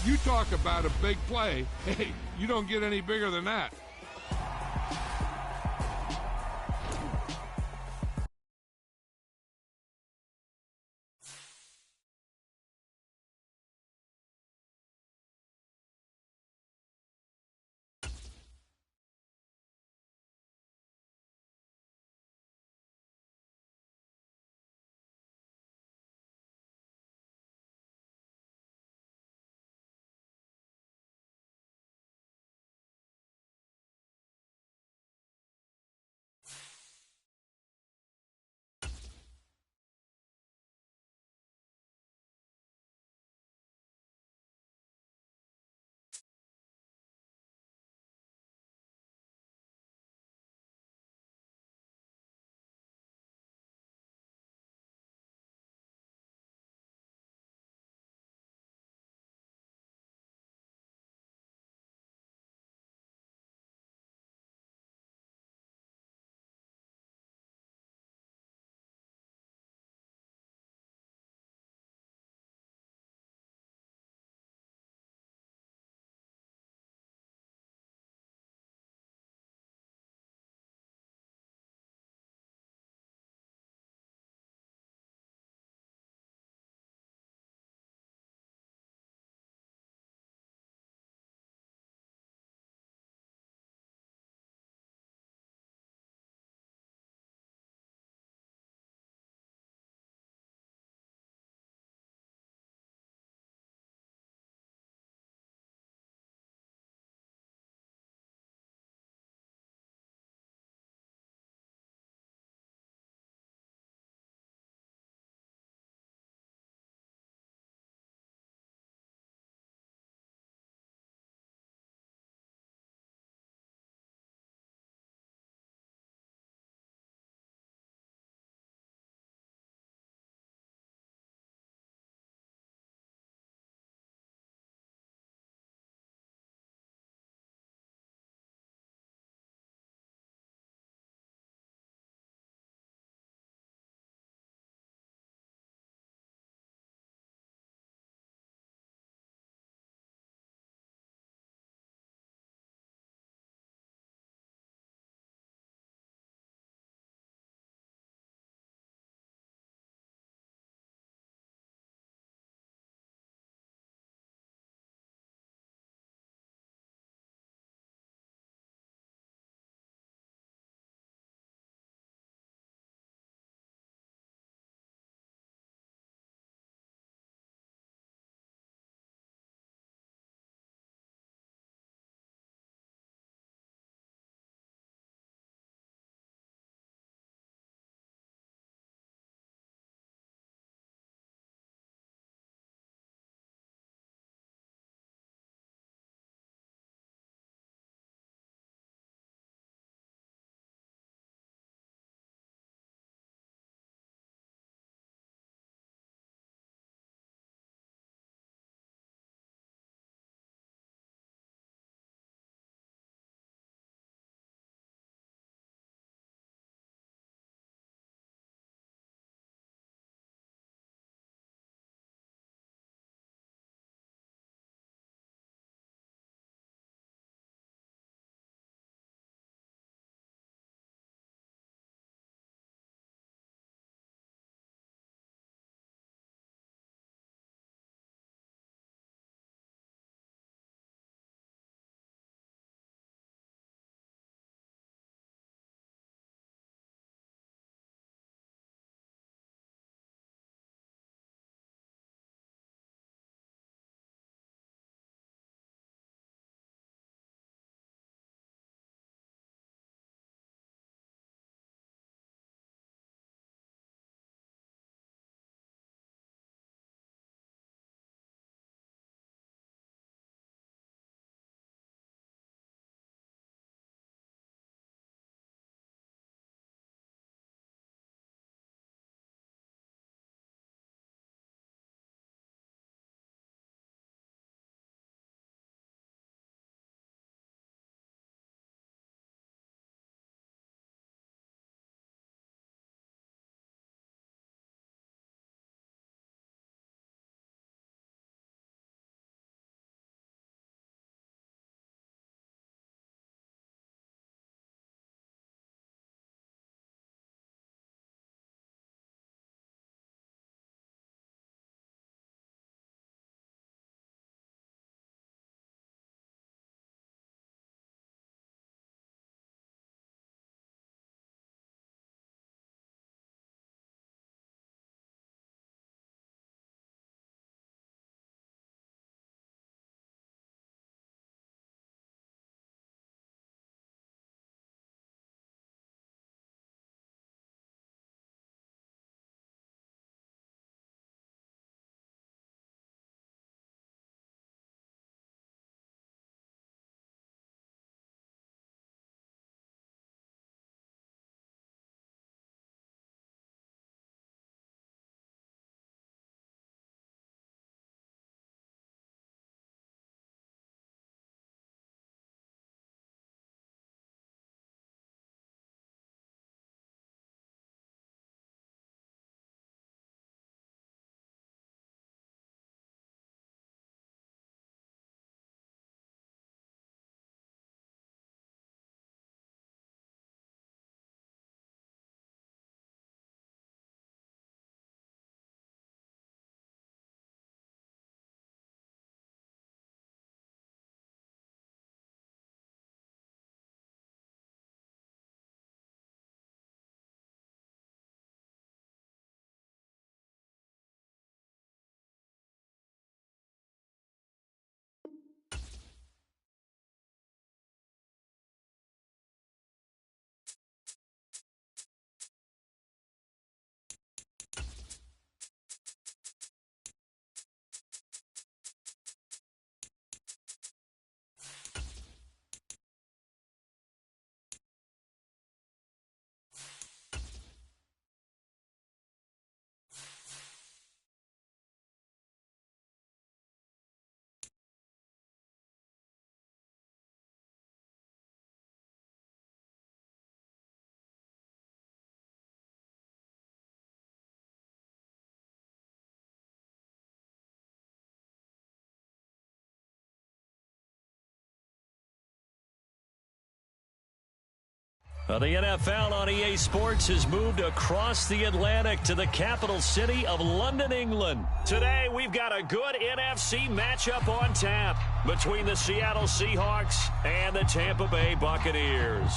You talk about a big play. Hey, you don't get any bigger than that. The NFL on EA Sports has moved across the Atlantic to the capital city of London, England. Today, we've got a good NFC matchup on tap between the Seattle Seahawks and the Tampa Bay Buccaneers.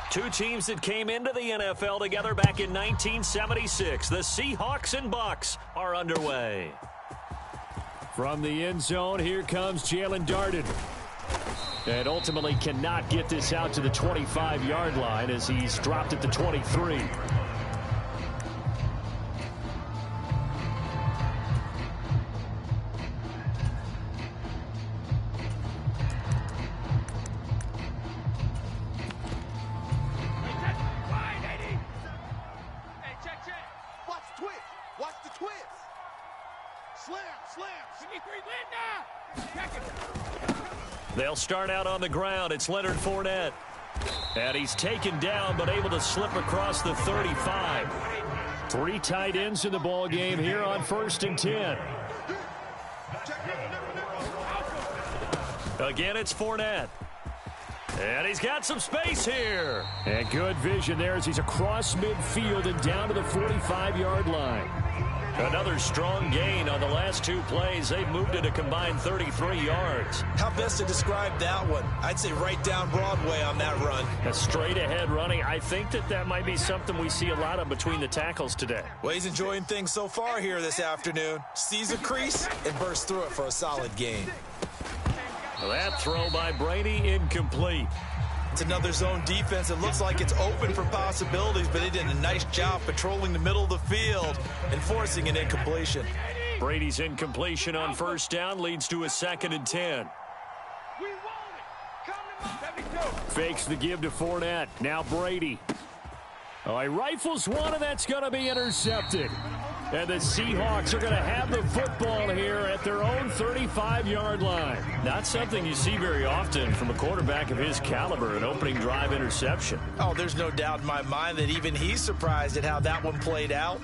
Two teams that came into the NFL together back in 1976. The Seahawks and Bucs are underway. From the end zone, here comes Jalen Darden. And ultimately cannot get this out to the 25-yard line as he's dropped at the 23. They'll start out on the ground. It's Leonard Fournette. And he's taken down but able to slip across the 35. Three tight ends in the ball game here on 1st and 10. Again, it's Fournette. And he's got some space here. And good vision there as he's across midfield and down to the 45-yard line. Another strong gain on the last two plays. They've moved it a combined 33 yards. How best to describe that one? I'd say right down Broadway on that run. A straight-ahead running. I think that might be something we see a lot of between the tackles today. Well, he's enjoying things so far here this afternoon. Sees a crease and bursts through it for a solid gain. That throw by Brady incomplete. It's another zone defense. It looks like it's open for possibilities, but they did a nice job patrolling the middle of the field and forcing an incompletion. Brady's incompletion on 1st down leads to a 2nd and 10. Fakes the give to Fournette. Now Brady. Oh, he rifles one, and that's going to be intercepted. And the Seahawks are going to have the football here at their own 35-yard line. Not something you see very often from a quarterback of his caliber, an opening drive interception. Oh, there's no doubt in my mind that even he's surprised at how that one played out.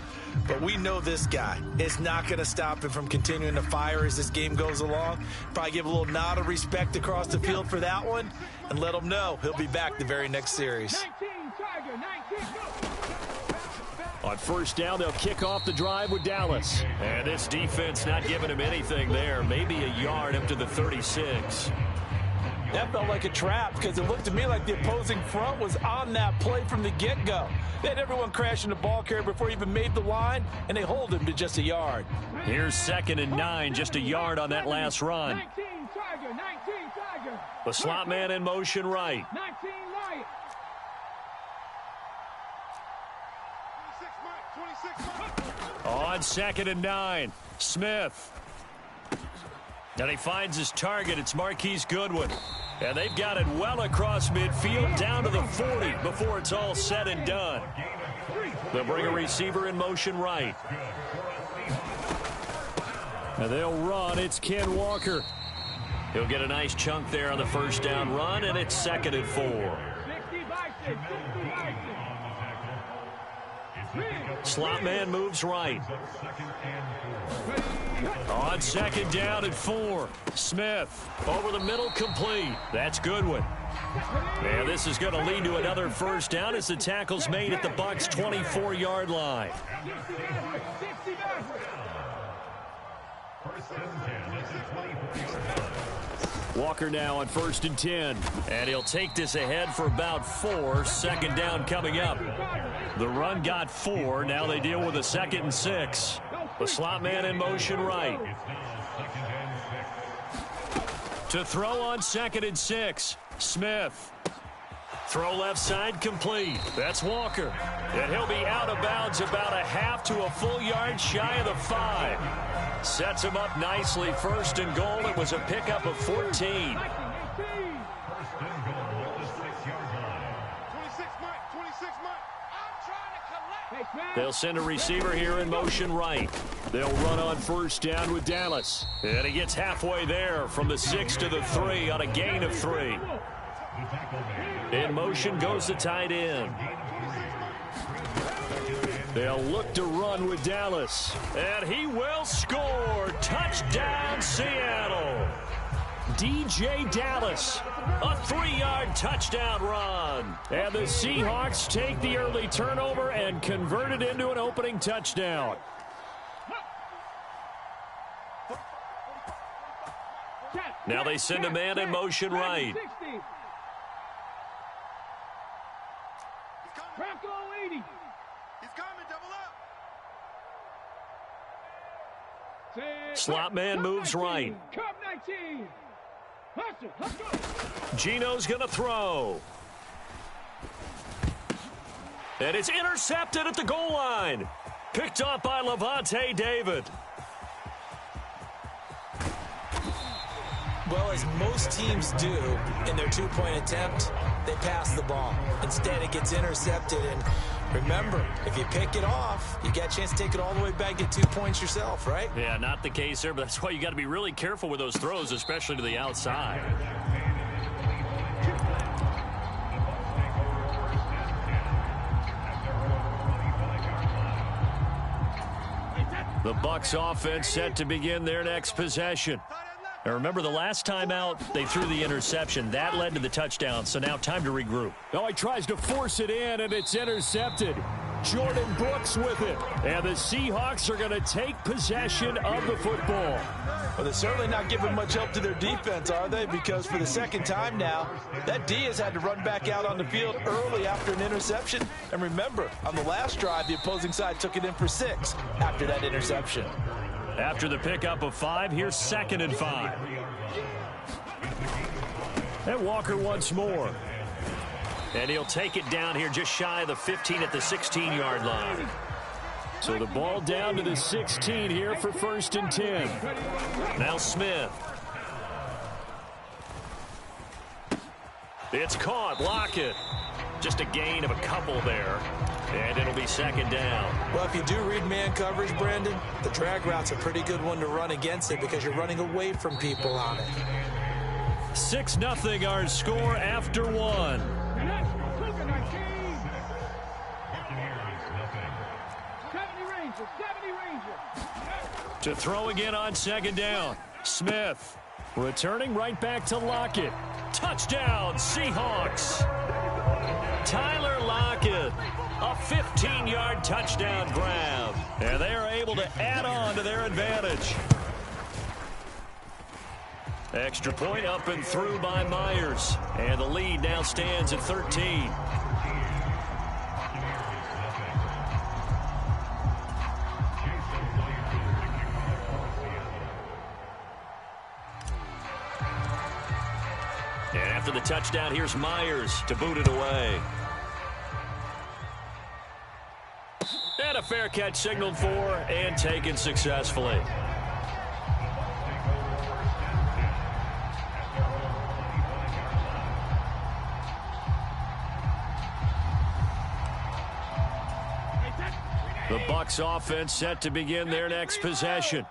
But we know this guy is not going to stop him from continuing to fire as this game goes along. Probably give a little nod of respect across the field for that one and let him know he'll be back the very next series. On 1st down, they'll kick off the drive with Dallas. And this defense not giving him anything there. Maybe a yard up to the 36. That felt like a trap because it looked to me like the opposing front was on that play from the get-go. They had everyone crashing the ball carrier before he even made the line, and they hold him to just a yard. Here's 2nd and 9, just a yard on that last run. The slot man in motion right. On 2nd and 9, Smith. And he finds his target. It's Marquise Goodwin. And they've got it well across midfield down to the 40 before it's all said and done. They'll bring a receiver in motion right. And they'll run. It's Ken Walker. He'll get a nice chunk there on the 1st down run, and it's 2nd and 4. Slot man moves right. On 2nd down and 4. Smith over the middle, complete. That's Goodwin. And this is going to lead to another 1st down as the tackle's made at the Bucs' 24-yard line. Walker now on 1st and 10. And he'll take this ahead for about 4. 2nd down coming up. The run got 4. Now they deal with a 2nd and 6. The slot man in motion right. To throw on 2nd and 6. Smith. Throw left side complete. That's Walker. And he'll be out of bounds about a half to a full yard shy of the 5. Sets him up nicely. 1st and goal. It was a pickup of 14. They'll send a receiver here in motion right. They'll run on first down with Dallas. And he gets halfway there from the 6 to the 3 on a gain of 3. In motion goes the tight end. They'll look to run with Dallas. And he will score. Touchdown, Seattle. DJ Dallas, a 3-yard touchdown run. And the Seahawks take the early turnover and convert it into an opening touchdown. Now they send a man in motion right. Slot man moves right. Geno's going to throw. And it's intercepted at the goal line. Picked off by Lavonte David. Well, as most teams do in their two-point attempt, they pass the ball. Instead, it gets intercepted. And remember, if you pick it off, you got a chance to take it all the way back, get 2 points yourself, right? Yeah, not the case there, but that's why you got to be really careful with those throws, especially to the outside. The Bucs offense set to begin their next possession. Now remember, the last time out, they threw the interception. That led to the touchdown, so now time to regroup. Oh, he tries to force it in, and it's intercepted. Jordan Brooks with it. And the Seahawks are going to take possession of the football. Well, they're certainly not giving much help to their defense, are they? Because for the second time now, that D has had to run back out on the field early after an interception. And remember, on the last drive, the opposing side took it in for 6 after that interception. After the pickup of 5, here's 2nd and 5. And Walker once more. And he'll take it down here just shy of the 15 at the 16-yard line. So the ball down to the 16 here for 1st and 10. Now Smith. It's caught. Lockett. Just a gain of a couple there. And it'll be 2nd down. Well, if you do read man coverage, Brandon, the drag route's a pretty good one to run against it because you're running away from people on it. 6-0 our score after 1. To throw again on 2nd down. Smith returning right back to Lockett. Touchdown, Seahawks. Tyler Lockett, a 15-yard touchdown grab. And they are able to add on to their advantage. Extra point up and through by Myers. And the lead now stands at 13. And after the touchdown, here's Myers to boot it away. And a fair catch signaled for and taken successfully. The Bucs offense set to begin their next possession.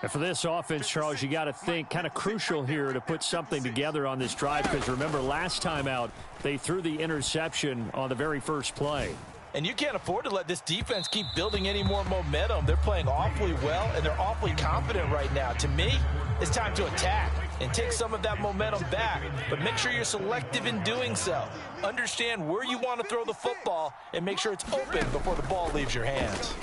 And for this offense, Charles, you got to think kind of crucial here to put something together on this drive because remember last time out they threw the interception on the very first play. And you can't afford to let this defense keep building any more momentum. They're playing awfully well, and they're awfully confident right now. To me, it's time to attack and take some of that momentum back. But make sure you're selective in doing so. Understand where you want to throw the football and make sure it's open before the ball leaves your hands.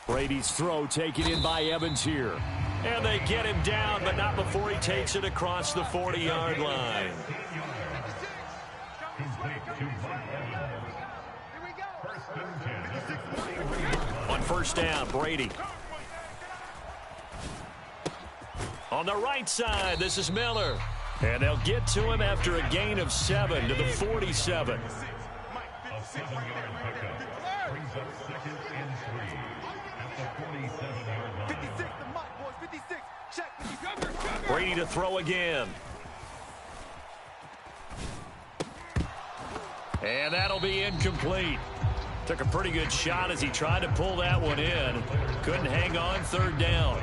Brady's throw taken in by Evans here. And they get him down, but not before he takes it across the 40-yard line. On 1st down, Brady. On the right side, this is Miller. And they'll get to him after a gain of 7 to the 47. Brady to throw again. And that'll be incomplete. Took a pretty good shot as he tried to pull that one in. Couldn't hang on, third down.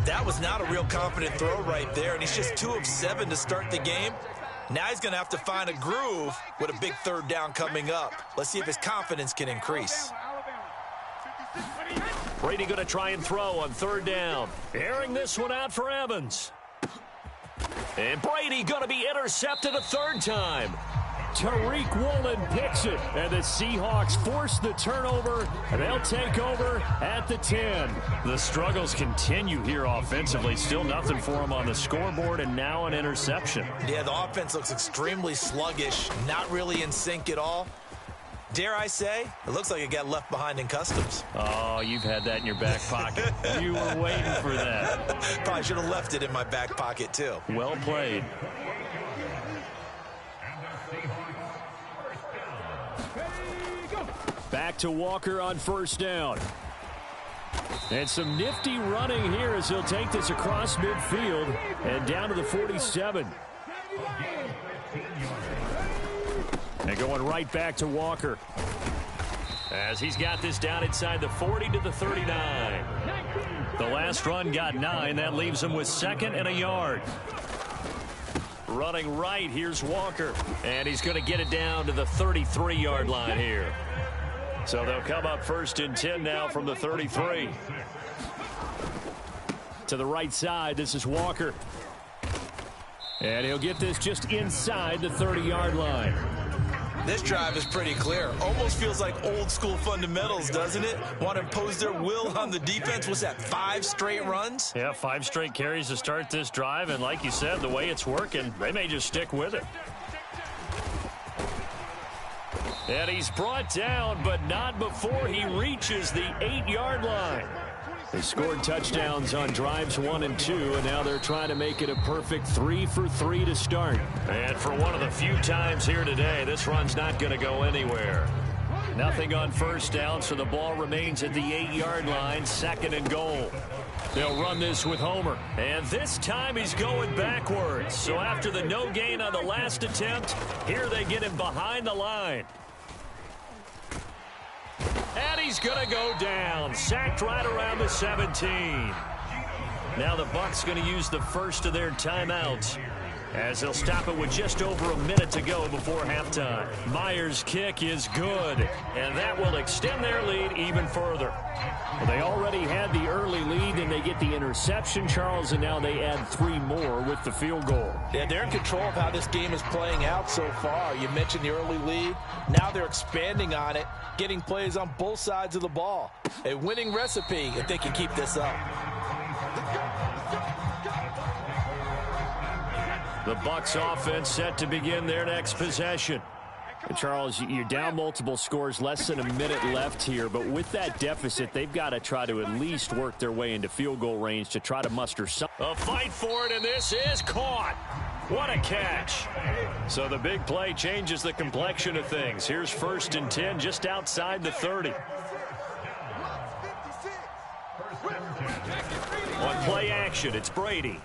That was not a real confident throw right there, and he's just 2 of 7 to start the game. Now he's going to have to find a groove with a big third down coming up. Let's see if his confidence can increase. Brady going to try and throw on third down. Airing this one out for Evans. And Brady going to be intercepted a third time. Tariq Woolen picks it, and the Seahawks force the turnover, and they'll take over at the 10. The struggles continue here offensively. Still nothing for them on the scoreboard, and now an interception. Yeah, the offense looks extremely sluggish, not really in sync at all. Dare I say, it looks like it got left behind in customs. Oh, you've had that in your back pocket. You were waiting for that. Probably should have left it in my back pocket, too. Well played. Back to Walker on first down. And some nifty running here as he'll take this across midfield and down to the 47. And going right back to Walker as he's got this down inside the 40 to the 39. The last run got 9. That leaves him with 2nd and a yard. Running right, here's Walker. And he's going to get it down to the 33-yard line here. So they'll come up 1st and 10 now from the 33. To the right side, this is Walker. And he'll get this just inside the 30-yard line. This drive is pretty clear. Almost feels like old school fundamentals, doesn't it? Want to impose their will on the defense. What's that, 5 straight runs? Yeah, 5 straight carries to start this drive. And like you said, the way it's working, they may just stick with it. And he's brought down, but not before he reaches the 8-yard line. They scored touchdowns on drives 1 and 2, and now they're trying to make it a perfect 3 for 3 to start. And for one of the few times here today, this run's not going to go anywhere. Nothing on first down, so the ball remains at the 8-yard line, 2nd and goal. They'll run this with Homer. And this time he's going backwards. So after the no gain on the last attempt, here they get him behind the line. And he's going to go down. Sacked right around the 17. Now the Bucs going to use the first of their timeouts as they'll stop it with just over a minute to go before halftime. Myers' kick is good, and that will extend their lead even further. Well, they already had the early lead, and they get the interception, Charles, and now they add 3 more with the field goal. Yeah, they're in control of how this game is playing out so far. You mentioned the early lead. Now they're expanding on it, getting plays on both sides of the ball. A winning recipe if they can keep this up. The Bucs offense set to begin their next possession. And Charles, you're down multiple scores, less than a minute left here, but with that deficit, they've got to try to at least work their way into field goal range to try to muster some. A fight for it, and this is caught. What a catch. So the big play changes the complexion of things. Here's 1st and 10 just outside the 30. On play action, it's Brady.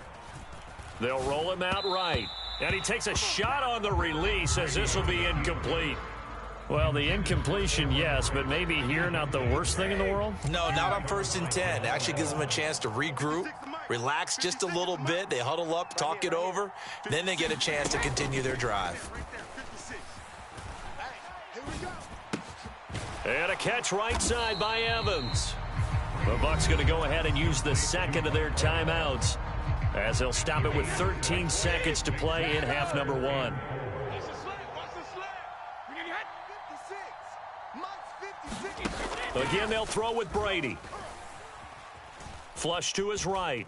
They'll roll him out right. And he takes a shot on the release as this will be incomplete. Well, the incompletion, yes, but maybe here not the worst thing in the world? No, not on 1st and 10. It actually gives them a chance to regroup, relax just a little bit. They huddle up, talk it over. Then they get a chance to continue their drive. And a catch right side by Evans. The Bucs going to go ahead and use the 2nd of their timeouts as they'll stop it with 13 seconds to play in half number 1. Again, they'll throw with Brady. Flush to his right.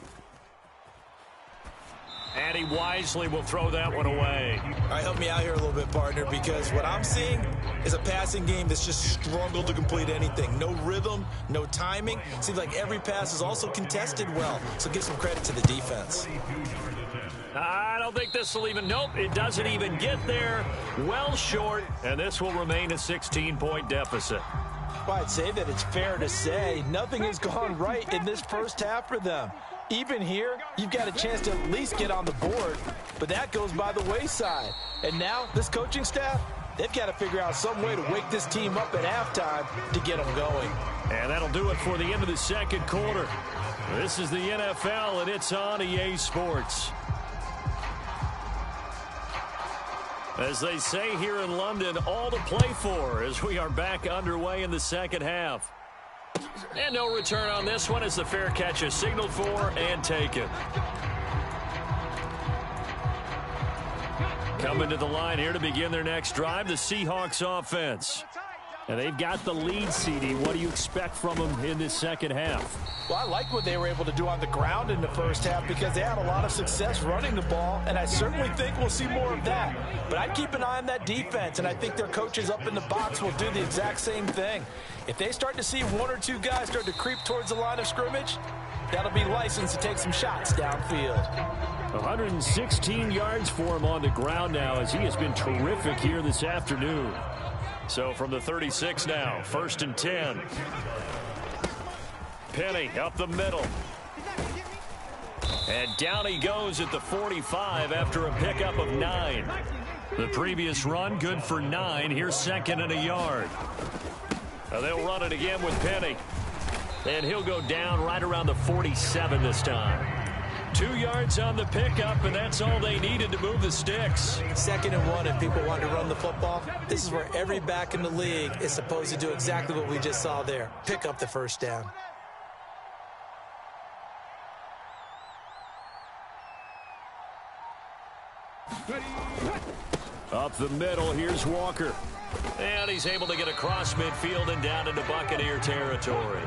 And he wisely will throw that one away. All right, help me out here a little bit, partner, because what I'm seeing is a passing game that's just struggled to complete anything. No rhythm, no timing. Seems like every pass is also contested well, so give some credit to the defense. I don't think this will even, nope, it doesn't even get there. Well short, and this will remain a 16-point deficit. Well, I'd say that it's fair to say nothing has gone right in this first half for them. Even here, you've got a chance to at least get on the board, but that goes by the wayside. And now, this coaching staff, they've got to figure out some way to wake this team up at halftime to get them going. And that'll do it for the end of the second quarter. This is the NFL, and it's on EA Sports. As they say here in London, all to play for as we are back underway in the second half. And no return on this one as the fair catch is signaled for and taken. Coming to the line here to begin their next drive, the Seahawks offense. And they've got the lead, CD. What do you expect from them in this second half? Well, I like what they were able to do on the ground in the first half because they had a lot of success running the ball, and I certainly think we'll see more of that. But I'd keep an eye on that defense, and I think their coaches up in the box will do the exact same thing. If they start to see one or two guys start to creep towards the line of scrimmage, that'll be licensed to take some shots downfield. 116 yards for him on the ground now as he has been terrific here this afternoon. So from the 36 now, 1st and 10. Penny up the middle. And down he goes at the 45 after a pickup of 9. The previous run good for 9. Here's 2nd and a yard. Now they'll run it again with Penny. And he'll go down right around the 47 this time. 2 yards on the pickup, and that's all they needed to move the sticks. 2nd and 1 if people want to run the football. This is where every back in the league is supposed to do exactly what we just saw there. Pick up the first down. Up the middle, here's Walker. And he's able to get across midfield and down into Buccaneer territory.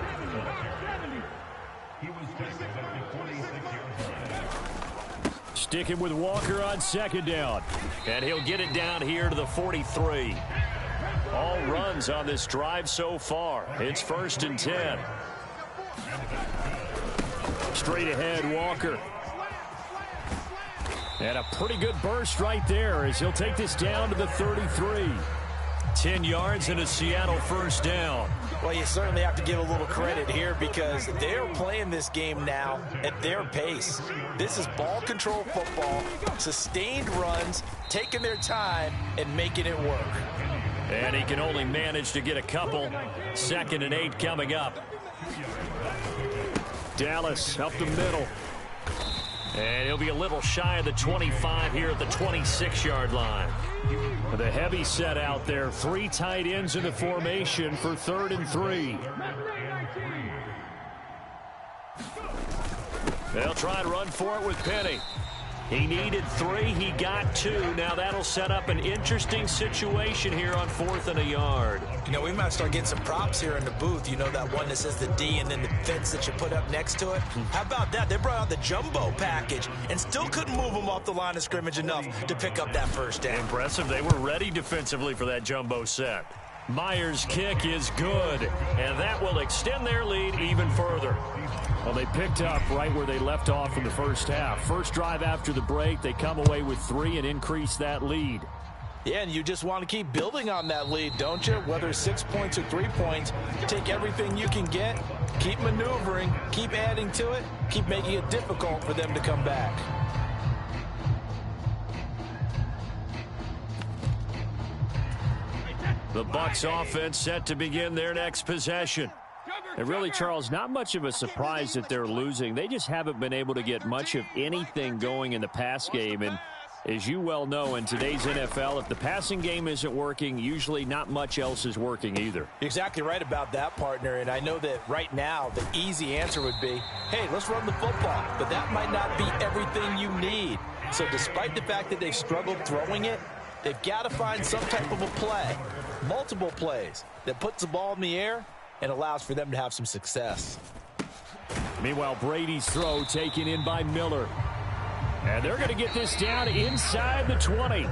Sticking with Walker on 2nd down. And he'll get it down here to the 43. All runs on this drive so far. It's 1st and 10. Straight ahead, Walker. And a pretty good burst right there as he'll take this down to the 33. 10 yards and a Seattle first down. Well, you certainly have to give a little credit here because they're playing this game now at their pace. This is ball control football, sustained runs, taking their time and making it work. And he can only manage to get a couple. 2nd and 8 coming up. Dallas up the middle. And he'll be a little shy of the 25 here at the 26-yard line. With a heavy set out there. 3 tight ends in the formation for 3rd and 3. They'll try and run for it with Penny. He needed 3. He got 2. Now that'll set up an interesting situation here on 4th and a yard. You know, we might start getting some props here in the booth. You know, that one that says the D and then the fence that you put up next to it? How about that? They brought out the jumbo package and still couldn't move them off the line of scrimmage enough to pick up that first down. Impressive. They were ready defensively for that jumbo set. Myers' kick is good, and that will extend their lead even further. Well, they picked up right where they left off in the first half. First drive after the break, they come away with 3 and increase that lead. Yeah, and you just want to keep building on that lead, don't you? Whether it's 6 points or 3 points, take everything you can get, keep maneuvering, keep adding to it, keep making it difficult for them to come back. The Bucs offense set to begin their next possession. And really, Charles, not much of a surprise that they're losing. They just haven't been able to get much of anything going in the pass game. And as you well know, in today's NFL, if the passing game isn't working, usually not much else is working either. You're exactly right about that, partner. And I know that right now the easy answer would be, hey, let's run the football. But that might not be everything you need. So despite the fact that they've struggled throwing it, they've got to find some type of a play, multiple plays, that puts the ball in the air and allows for them to have some success. Meanwhile, Brady's throw taken in by Miller. And they're going to get this down inside the 20.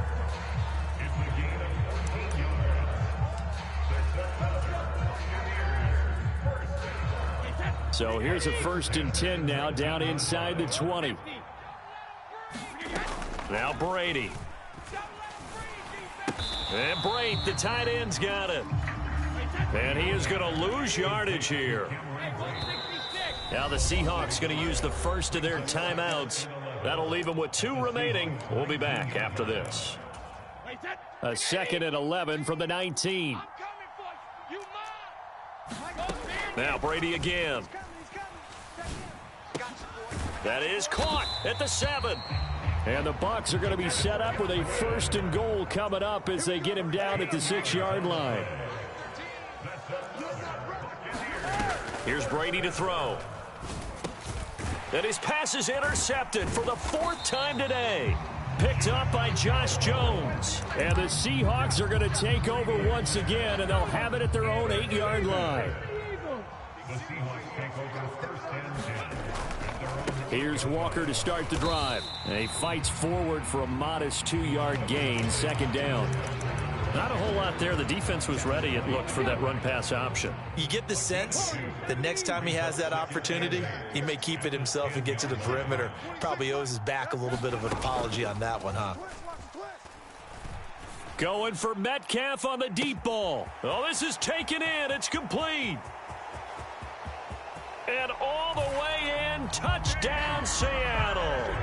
So here's a 1st and 10 now down inside the 20. Now Brady. And Brate, the tight end's got it. And he is going to lose yardage here. Now the Seahawks going to use the first of their timeouts. That'll leave them with 2 remaining. We'll be back after this. A 2nd and 11 from the 19. Now Brady again. That is caught at the 7. And the Bucs are going to be set up with a 1st and goal coming up as they get him down at the 6-yard line. Here's Brady to throw. And his pass is intercepted for the 4th time today. Picked up by Josh Jones. And the Seahawks are going to take over once again, and they'll have it at their own 8-yard line. Here's Walker to start the drive. And he fights forward for a modest 2-yard gain, 2nd down. Not a whole lot there. The defense was ready, it looked, for that run-pass option. You get the sense that next time he has that opportunity, he may keep it himself and get to the perimeter. Probably owes his back a little bit of an apology on that one, huh? Going for Metcalf on the deep ball. Oh, this is taken in. It's complete. And all the way in, touchdown Seattle.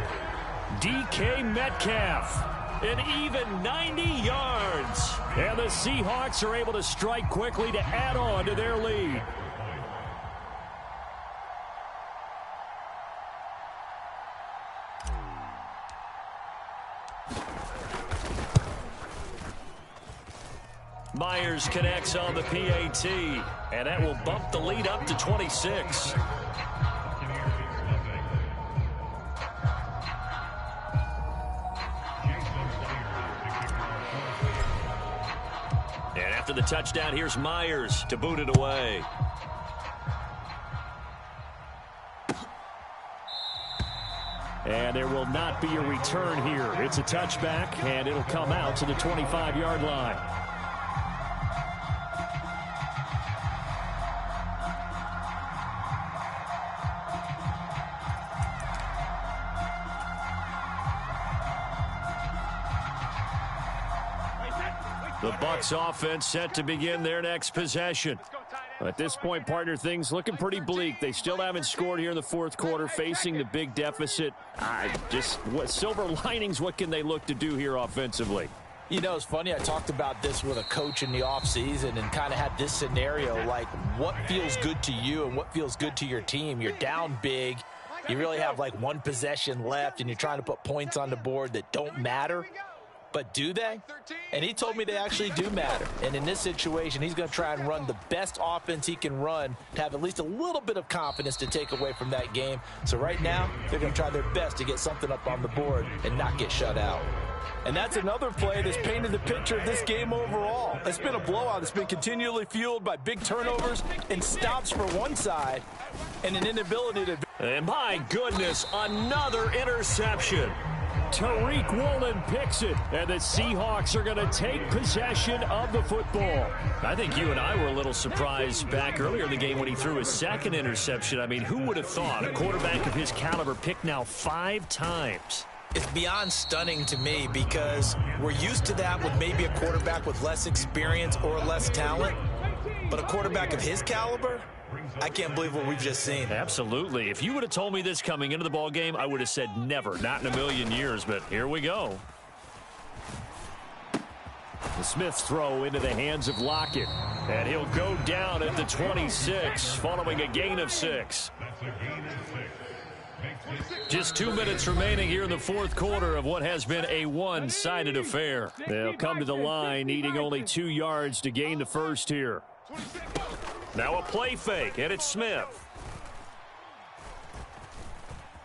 DK Metcalf. An even 90 yards. And the Seahawks are able to strike quickly to add on to their lead. Myers connects on the PAT, and that will bump the lead up to 26. And after the touchdown, here's Myers to boot it away. And there will not be a return here. It's a touchback, and it'll come out to the 25-yard line. The Bucs offense set to begin their next possession. At this point, partner, things looking pretty bleak. They still haven't scored here in the 4th quarter, facing the big deficit. What silver linings, what can they look to do here offensively? You know, it's funny, I talked about this with a coach in the offseason and kind of had this scenario, like what feels good to you and what feels good to your team. You're down big. You really have like one possession left, and you're trying to put points on the board that don't matter. But do they? And he told me they actually do matter. And in this situation, he's going to try and run the best offense he can run to have at least a little bit of confidence to take away from that game. So right now, they're going to try their best to get something up on the board and not get shut out. And that's another play that's painted the picture of this game overall. It's been a blowout. It's been continually fueled by big turnovers and stops for one side and an inability to... And my goodness, another interception. Tariq Woolen picks it, and the Seahawks are going to take possession of the football. I think you and I were a little surprised back earlier in the game when he threw his 2nd interception. I mean, who would have thought a quarterback of his caliber picked now 5 times? It's beyond stunning to me because we're used to that with maybe a quarterback with less experience or less talent. But a quarterback of his caliber, I can't believe what we've just seen. Absolutely. If you would have told me this coming into the ball game, I would have said never, not in a million years, but here we go. The Smith's throw into the hands of Lockett, and he'll go down at the 26 following a gain of 6. Just 2 minutes remaining here in the 4th quarter of what has been a one-sided affair. They'll come to the line needing only 2 yards to gain the first here. Now a play fake, and it's Smith.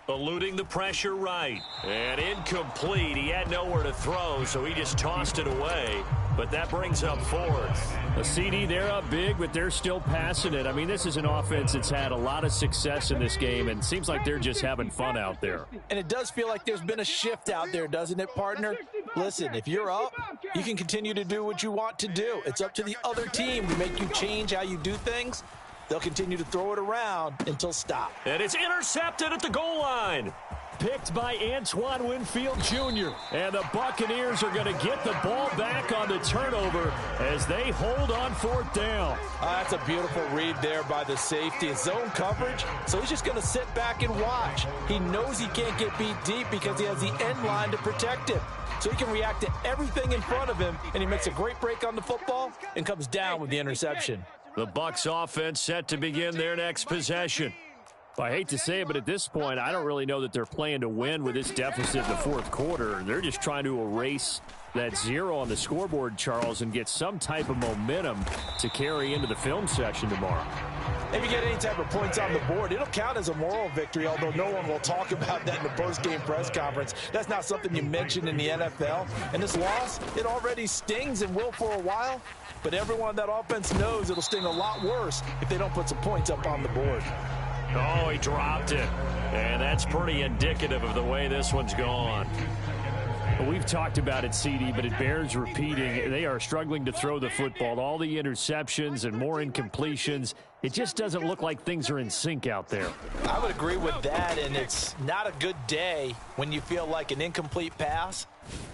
Eluding the pressure right. And incomplete. He had nowhere to throw, so he just tossed it away. But that brings up 4th. A CD, they're up big, but they're still passing it. I mean, this is an offense that's had a lot of success in this game, and it seems like they're just having fun out there. And it does feel like there's been a shift out there, doesn't it, partner? Listen, if you're up, you can continue to do what you want to do. It's up to the other team to make you change how you do things. They'll continue to throw it around until stop. And it's intercepted at the goal line. picked by Antoine Winfield Jr. And the Buccaneers are going to get the ball back on the turnover as they hold on 4th down. That's a beautiful read there by the safety. It's zone coverage, so he's just going to sit back and watch. He knows he can't get beat deep because he has the end line to protect him. So he can react to everything in front of him, and he makes a great break on the football and comes down with the interception. The Bucs offense set to begin their next possession. I hate to say it, but at this point, I don't really know that they're playing to win with this deficit in the 4th quarter. They're just trying to erase that 0 on the scoreboard, Charles, and get some type of momentum to carry into the film session tomorrow. If you get any type of points on the board, it'll count as a moral victory, although no one will talk about that in the post-game press conference. That's not something you mention in the NFL. And this loss, it already stings and will for a while, but everyone on that offense knows it'll sting a lot worse if they don't put some points up on the board. Oh, he dropped it. And that's pretty indicative of the way this one's gone. We've talked about it, CD, but it bears repeating. They are struggling to throw the football. All the interceptions and more incompletions. It just doesn't look like things are in sync out there. I would agree with that, and it's not a good day when you feel like an incomplete pass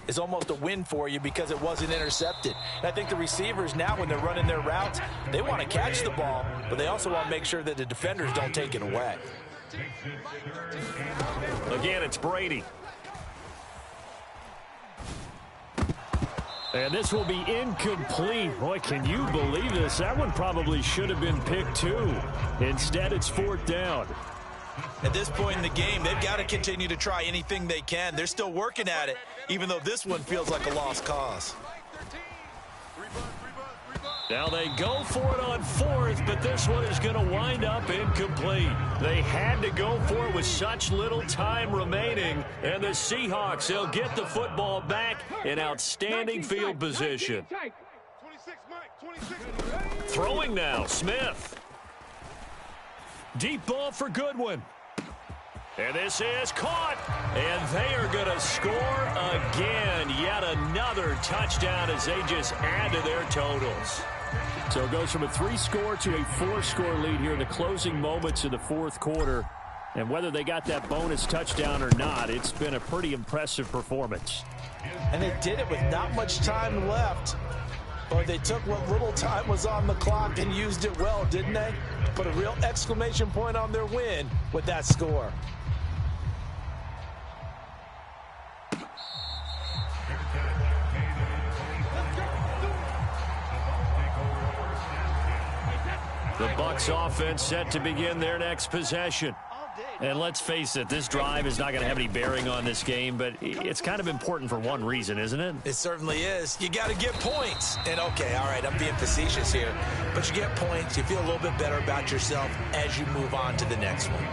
is almost a win for you because it wasn't intercepted. And I think the receivers now, when they're running their routes, they want to catch the ball, but they also want to make sure that the defenders don't take it away. Again, it's Brady. And this will be incomplete. Boy, can you believe this? That one probably should have been picked too. Instead, it's 4th down. At this point in the game, they've got to continue to try anything they can. They're still working at it, even though this one feels like a lost cause. Now they go for it on 4th, but this one is going to wind up incomplete. They had to go for it with such little time remaining, and the Seahawks, they'll get the football back in outstanding field position. Throwing now, Smith. Deep ball for Goodwin. And this is caught, and they are going to score again. Yet another touchdown as they just add to their totals. So it goes from a 3-score to a 4-score lead here in the closing moments of the 4th quarter. And whether they got that bonus touchdown or not, it's been a pretty impressive performance. And they did it with not much time left. But they took what little time was on the clock and used it well, didn't they? Put a real exclamation point on their win with that score. The Bucs offense set to begin their next possession. And let's face it, this drive is not going to have any bearing on this game, but it's kind of important for one reason, isn't it? It certainly is. You got to get points. And, okay, all right, I'm being facetious here. But you get points, you feel a little bit better about yourself as you move on to the next one.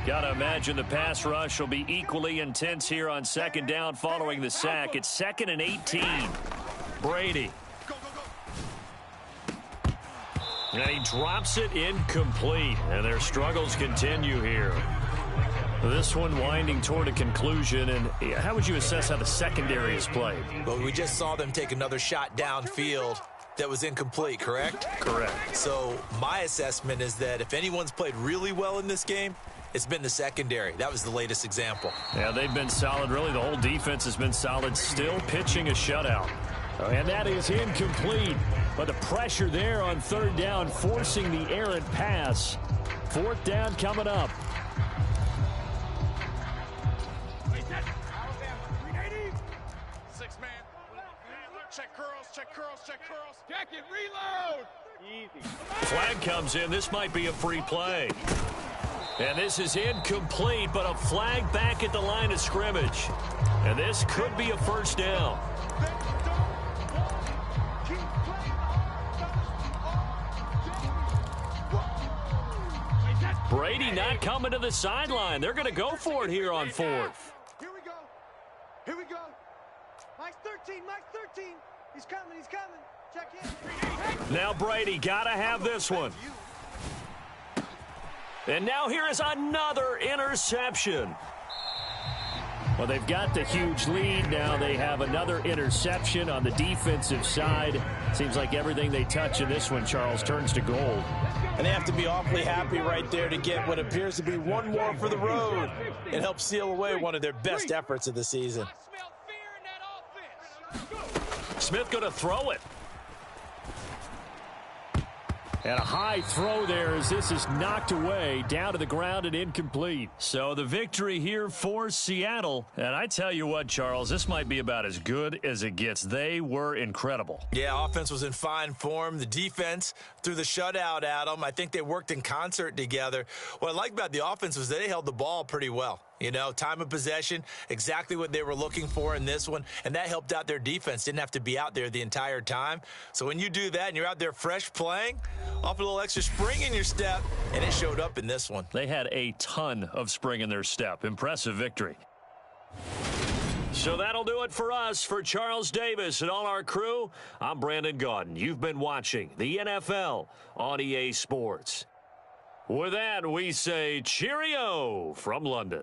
Got to imagine the pass rush will be equally intense here on 2nd down following the sack. It's 2nd and 18. Brady. And he drops it incomplete, and their struggles continue here. This one winding toward a conclusion, and how would you assess how the secondary has played? Well, we just saw them take another shot downfield that was incomplete, correct? Correct. So my assessment is that if anyone's played really well in this game, it's been the secondary. That was the latest example. Yeah, they've been solid. Really, the whole defense has been solid, still pitching a shutout. And that is incomplete. But the pressure there on 3rd down, forcing the errant pass. 4th down coming up. Check it, reload. Easy. Flag comes in. This might be a free play. And this is incomplete, but a flag back at the line of scrimmage. And this could be a 1st down. Brady not coming to the sideline. They're going to go for it here on 4th. Here we go. Here we go. Mike's 13. Mike's 13. He's coming. He's coming. Check in. Now Brady got to have this one. And now here is another interception. Well, they've got the huge lead. Now they have another interception on the defensive side. Seems like everything they touch in this one, Charles, turns to gold. And they have to be awfully happy right there to get what appears to be one more for the road and help seal away one of their best efforts of the season. Smith going to throw it. And a high throw there as this is knocked away, down to the ground and incomplete. So the victory here for Seattle. And I tell you what, Charles, this might be about as good as it gets. They were incredible. Yeah, offense was in fine form. The defense threw the shutout at them. I think they worked in concert together. What I like about the offense was they held the ball pretty well. You know, time of possession, exactly what they were looking for in this one, and that helped out their defense. Didn't have to be out there the entire time. So when you do that and you're out there fresh playing, off a little extra spring in your step, and it showed up in this one. They had a ton of spring in their step. Impressive victory. So that'll do it for us. For Charles Davis and all our crew, I'm Brandon Gaudin. You've been watching the NFL on EA Sports. With that, we say cheerio from London.